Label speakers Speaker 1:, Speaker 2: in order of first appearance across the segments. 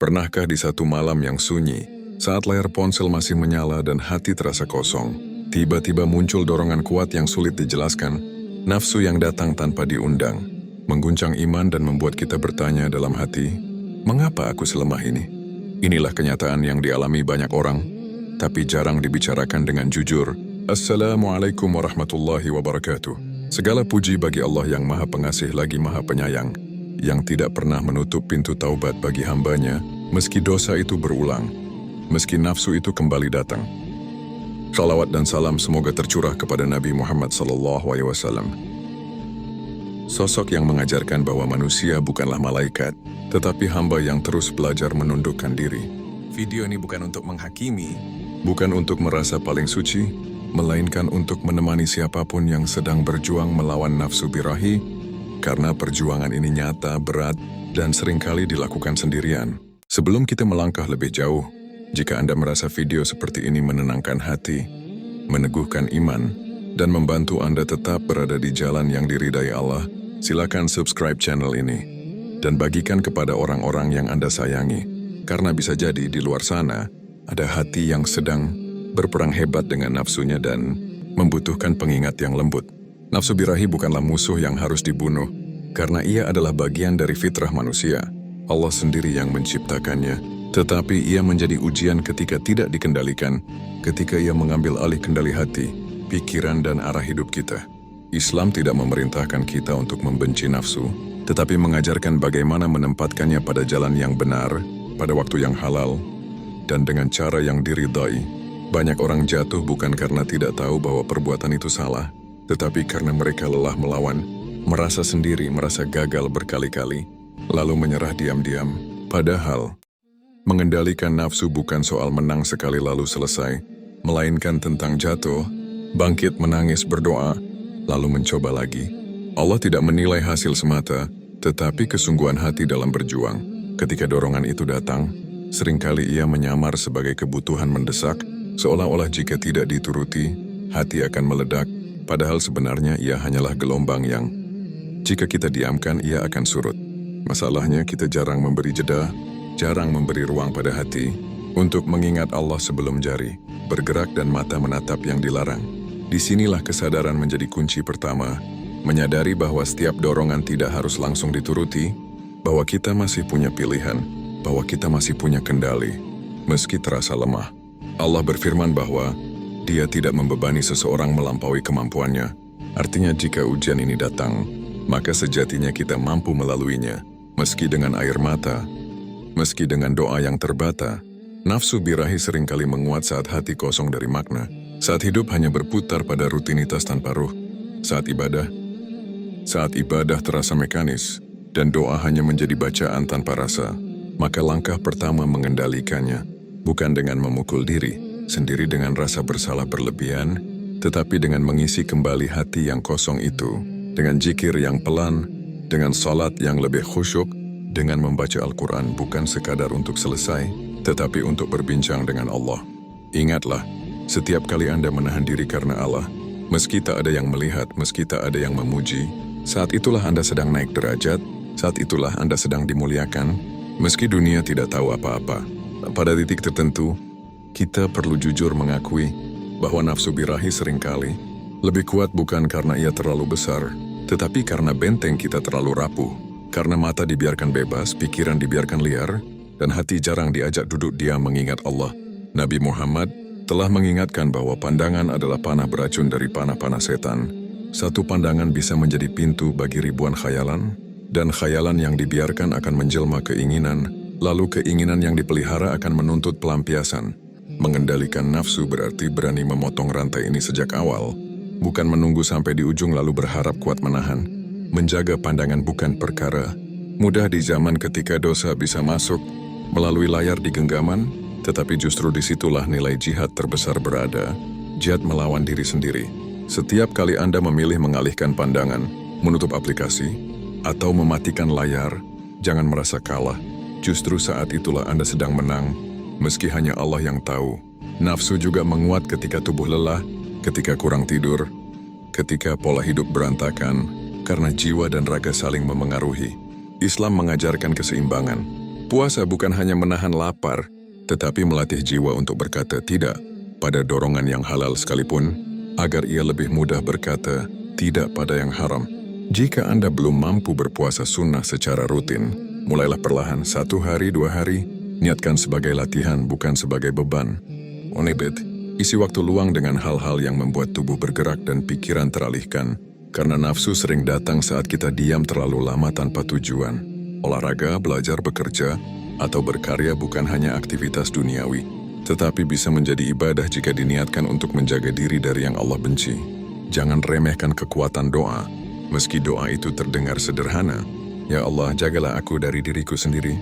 Speaker 1: Pernahkah di satu malam yang sunyi, saat layar ponsel masih menyala dan hati terasa kosong, tiba-tiba muncul dorongan kuat yang sulit dijelaskan, nafsu yang datang tanpa diundang, mengguncang iman dan membuat kita bertanya dalam hati, mengapa aku selemah ini? Inilah kenyataan yang dialami banyak orang, tapi jarang dibicarakan dengan jujur. Assalamualaikum warahmatullahi wabarakatuh. Segala puji bagi Allah yang Maha Pengasih lagi Maha Penyayang, yang tidak pernah menutup pintu taubat bagi hambanya, meski dosa itu berulang, meski nafsu itu kembali datang. Salawat dan salam semoga tercurah kepada Nabi Muhammad SAW. Sosok yang mengajarkan bahwa manusia bukanlah malaikat, tetapi hamba yang terus belajar menundukkan diri. Video ini bukan untuk menghakimi, bukan untuk merasa paling suci, melainkan untuk menemani siapapun yang sedang berjuang melawan nafsu birahi, karena perjuangan ini nyata, berat, dan seringkali dilakukan sendirian. Sebelum kita melangkah lebih jauh, jika Anda merasa video seperti ini menenangkan hati, meneguhkan iman, dan membantu Anda tetap berada di jalan yang diridai Allah, silakan subscribe channel ini, dan bagikan kepada orang-orang yang Anda sayangi, karena bisa jadi di luar sana, ada hati yang sedang berperang hebat dengan nafsunya dan membutuhkan pengingat yang lembut. Nafsu birahi bukanlah musuh yang harus dibunuh, karena ia adalah bagian dari fitrah manusia. Allah sendiri yang menciptakannya, tetapi ia menjadi ujian ketika tidak dikendalikan, ketika ia mengambil alih kendali hati, pikiran dan arah hidup kita. Islam tidak memerintahkan kita untuk membenci nafsu, tetapi mengajarkan bagaimana menempatkannya pada jalan yang benar, pada waktu yang halal, dan dengan cara yang diridai. Banyak orang jatuh bukan karena tidak tahu bahwa perbuatan itu salah, tetapi karena mereka lelah melawan, merasa sendiri, merasa gagal berkali-kali, lalu menyerah diam-diam. Padahal, mengendalikan nafsu bukan soal menang sekali lalu selesai, melainkan tentang jatuh, bangkit menangis berdoa, lalu mencoba lagi. Allah tidak menilai hasil semata, tetapi kesungguhan hati dalam berjuang. Ketika dorongan itu datang, seringkali ia menyamar sebagai kebutuhan mendesak, seolah-olah jika tidak dituruti, hati akan meledak, padahal sebenarnya ia hanyalah gelombang yang, jika kita diamkan, ia akan surut. Masalahnya kita jarang memberi jeda, jarang memberi ruang pada hati, untuk mengingat Allah sebelum jari, bergerak dan mata menatap yang dilarang. Disinilah kesadaran menjadi kunci pertama, menyadari bahwa setiap dorongan tidak harus langsung dituruti, bahwa kita masih punya pilihan, bahwa kita masih punya kendali, meski terasa lemah. Allah berfirman bahwa Dia tidak membebani seseorang melampaui kemampuannya. Artinya jika ujian ini datang, maka sejatinya kita mampu melaluinya. Meski dengan air mata, meski dengan doa yang terbata, nafsu birahi seringkali menguat saat hati kosong dari makna. Saat hidup hanya berputar pada rutinitas tanpa ruh. Saat ibadah terasa mekanis, dan doa hanya menjadi bacaan tanpa rasa. Maka langkah pertama mengendalikannya, bukan dengan memukul diri sendiri dengan rasa bersalah berlebihan, tetapi dengan mengisi kembali hati yang kosong itu, dengan zikir yang pelan, dengan salat yang lebih khusyuk, dengan membaca Al-Quran bukan sekadar untuk selesai, tetapi untuk berbincang dengan Allah. Ingatlah, setiap kali Anda menahan diri karena Allah, meski tak ada yang melihat, meski tak ada yang memuji, saat itulah Anda sedang naik derajat, saat itulah Anda sedang dimuliakan, meski dunia tidak tahu apa-apa. Pada titik tertentu, kita perlu jujur mengakui bahwa nafsu birahi seringkali lebih kuat bukan karena ia terlalu besar, tetapi karena benteng kita terlalu rapuh. Karena mata dibiarkan bebas, pikiran dibiarkan liar, dan hati jarang diajak duduk diam mengingat Allah. Nabi Muhammad telah mengingatkan bahwa pandangan adalah panah beracun dari panah-panah setan. Satu pandangan bisa menjadi pintu bagi ribuan khayalan, dan khayalan yang dibiarkan akan menjelma keinginan, lalu keinginan yang dipelihara akan menuntut pelampiasan. Mengendalikan nafsu berarti berani memotong rantai ini sejak awal, bukan menunggu sampai di ujung lalu berharap kuat menahan. Menjaga pandangan bukan perkara mudah di zaman ketika dosa bisa masuk melalui layar di genggaman, tetapi justru disitulah nilai jihad terbesar berada, jihad melawan diri sendiri. Setiap kali Anda memilih mengalihkan pandangan, menutup aplikasi, atau mematikan layar, jangan merasa kalah. Justru saat itulah Anda sedang menang. Meski hanya Allah yang tahu, nafsu juga menguat ketika tubuh lelah, ketika kurang tidur, ketika pola hidup berantakan, karena jiwa dan raga saling memengaruhi. Islam mengajarkan keseimbangan. Puasa bukan hanya menahan lapar, tetapi melatih jiwa untuk berkata tidak pada dorongan yang halal sekalipun, agar ia lebih mudah berkata tidak pada yang haram. Jika Anda belum mampu berpuasa sunnah secara rutin, mulailah perlahan 1 hari, 2 hari, niatkan sebagai latihan bukan sebagai beban. Onibet, isi waktu luang dengan hal-hal yang membuat tubuh bergerak dan pikiran teralihkan, karena nafsu sering datang saat kita diam terlalu lama tanpa tujuan. Olahraga, belajar, bekerja, atau berkarya bukan hanya aktivitas duniawi, tetapi bisa menjadi ibadah jika diniatkan untuk menjaga diri dari yang Allah benci. Jangan remehkan kekuatan doa, meski doa itu terdengar sederhana. Ya Allah, jagalah aku dari diriku sendiri.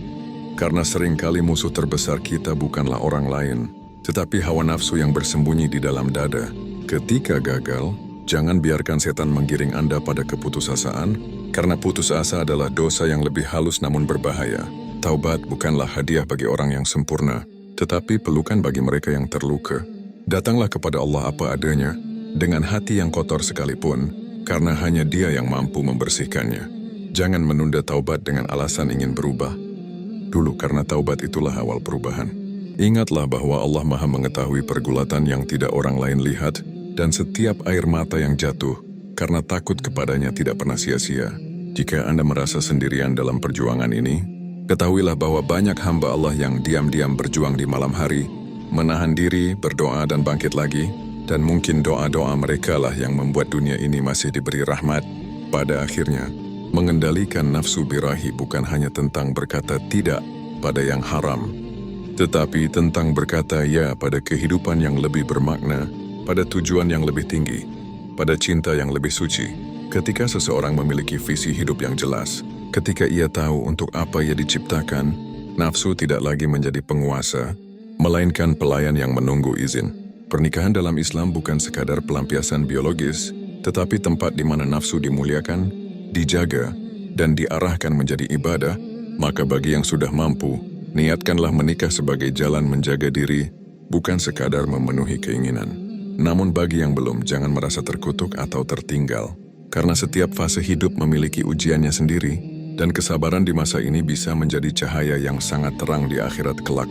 Speaker 1: Karena seringkali musuh terbesar kita bukanlah orang lain, tetapi hawa nafsu yang bersembunyi di dalam dada. Ketika gagal, jangan biarkan setan menggiring Anda pada keputusasaan, karena putus asa adalah dosa yang lebih halus namun berbahaya. Taubat bukanlah hadiah bagi orang yang sempurna, tetapi pelukan bagi mereka yang terluka. Datanglah kepada Allah apa adanya, dengan hati yang kotor sekalipun, karena hanya Dia yang mampu membersihkannya. Jangan menunda taubat dengan alasan ingin berubah. Dulu karena taubat itulah awal perubahan. Ingatlah bahwa Allah Maha mengetahui pergulatan yang tidak orang lain lihat, dan setiap air mata yang jatuh, karena takut kepadanya tidak pernah sia-sia. Jika Anda merasa sendirian dalam perjuangan ini, ketahuilah bahwa banyak hamba Allah yang diam-diam berjuang di malam hari, menahan diri, berdoa dan bangkit lagi, dan mungkin doa-doa mereka lah yang membuat dunia ini masih diberi rahmat. Pada akhirnya, mengendalikan nafsu birahi bukan hanya tentang berkata tidak pada yang haram, tetapi tentang berkata ya pada kehidupan yang lebih bermakna, pada tujuan yang lebih tinggi, pada cinta yang lebih suci. Ketika seseorang memiliki visi hidup yang jelas, ketika ia tahu untuk apa ia diciptakan, nafsu tidak lagi menjadi penguasa, melainkan pelayan yang menunggu izin. Pernikahan dalam Islam bukan sekadar pelampiasan biologis, tetapi tempat di mana nafsu dimuliakan, dijaga, dan diarahkan menjadi ibadah. Maka bagi yang sudah mampu, niatkanlah menikah sebagai jalan menjaga diri, bukan sekadar memenuhi keinginan. Namun bagi yang belum, jangan merasa terkutuk atau tertinggal, karena setiap fase hidup memiliki ujiannya sendiri, dan kesabaran di masa ini bisa menjadi cahaya yang sangat terang di akhirat kelak.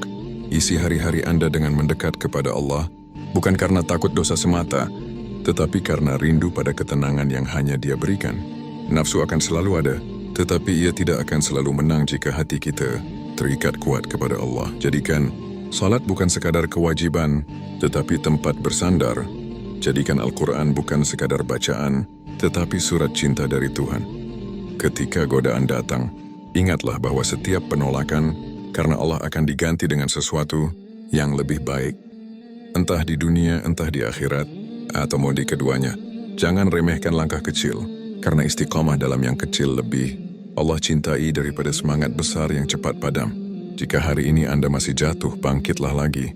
Speaker 1: Isi hari-hari Anda dengan mendekat kepada Allah, bukan karena takut dosa semata, tetapi karena rindu pada ketenangan yang hanya Dia berikan. Nafsu akan selalu ada, tetapi ia tidak akan selalu menang jika hati kita terikat kuat kepada Allah. Jadikan salat bukan sekadar kewajiban, tetapi tempat bersandar. Jadikan Al-Quran bukan sekadar bacaan, tetapi surat cinta dari Tuhan. Ketika godaan datang, ingatlah bahwa setiap penolakan, karena Allah akan diganti dengan sesuatu yang lebih baik. Entah di dunia, entah di akhirat, atau mau di keduanya. Jangan remehkan langkah kecil, karena istiqamah dalam yang kecil lebih Allah cintai daripada semangat besar yang cepat padam. Jika hari ini Anda masih jatuh, bangkitlah lagi.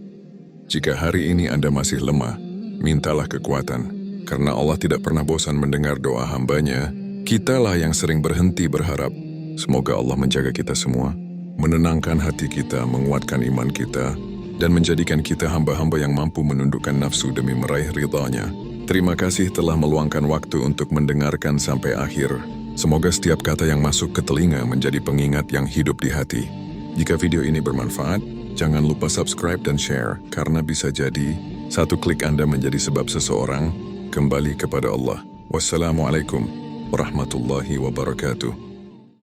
Speaker 1: Jika hari ini Anda masih lemah, mintalah kekuatan. Karena Allah tidak pernah bosan mendengar doa hambanya, kitalah yang sering berhenti berharap. Semoga Allah menjaga kita semua, menenangkan hati kita, menguatkan iman kita, dan menjadikan kita hamba-hamba yang mampu menundukkan nafsu demi meraih ridha-Nya. Terima kasih telah meluangkan waktu untuk mendengarkan sampai akhir. Semoga setiap kata yang masuk ke telinga menjadi pengingat yang hidup di hati. Jika video ini bermanfaat, jangan lupa subscribe dan share, karena bisa jadi satu klik Anda menjadi sebab seseorang kembali kepada Allah. Wassalamualaikum warahmatullahi wabarakatuh.